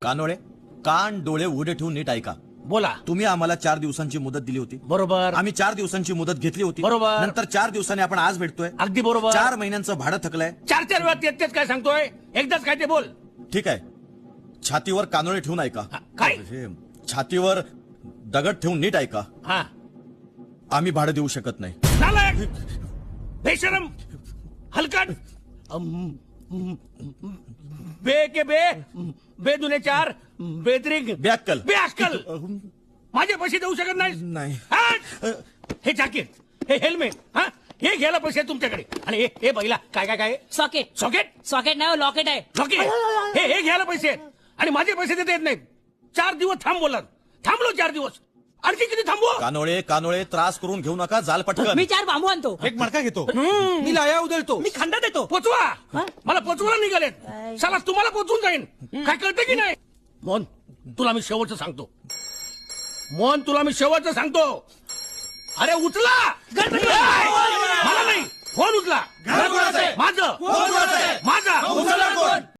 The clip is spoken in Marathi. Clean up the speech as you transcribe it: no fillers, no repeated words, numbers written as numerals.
कानोळे, कान डोळे उघडे ठेवून नीट ऐका. बोला. तुम्ही आम्हाला 4 दिवसांची मुदत दिली होती. बरोबर. आम्ही 4 दिवसांची मुदत घेतली होती. बरोबर. नंतर 4 दिवसांनी आपण आज भेटतोय. अगदी बरोबर. 4 महिन्यांचं भाडं थकलंय. 4 वेळा तेच काय सांगतोय, एकदाच काय ते बोल. ठीक आहे, छातीवर कानोळे ठेवून ऐका. काय? हे, छातीवर दगड ठेवून नीट ऐका. हा. आम्ही भाडं देऊ शकत नाही. नालायक, बेशरम, हलकट, बे के बे, बे दुने 4, बेदरिक, बेअक्कल. बेअक्कल. माझे पैसे देऊ शकत नाही. हट! हे जॅकेट, हे हेल्मेट, हा, हे घ्यायला पैसे आहेत तुमच्याकडे. आणि हे बैला काय काय काय सॉकेट. सॉकेट सॉकेट नाही, लॉकेट आहे. लॉकेट, हे घ्यायला पैसे आहेत आणि माझे पैसे देता येत नाहीत. 4 दिवस थांब बोलात. थांबलो 4 दिवस. आणखी किती थांबू? कानोळे, कानोळे, त्रास करून घेऊ नका. जाल पटकन. मी 4 बांबू आणतो. एक मडका घेतो. मी लाया उधळतो. मी खंडा देतो. पोचवा. मला पोचवायला निघालेत. साला तुम्हाला पोचून जाईन. काय कळतं की नाही? मोहन, तुला मी शेवटचं सांगतो. मोहन, तुला मी शेवटचं सांगतो. अरे उचला. मला नाही, फोन उचला. माझं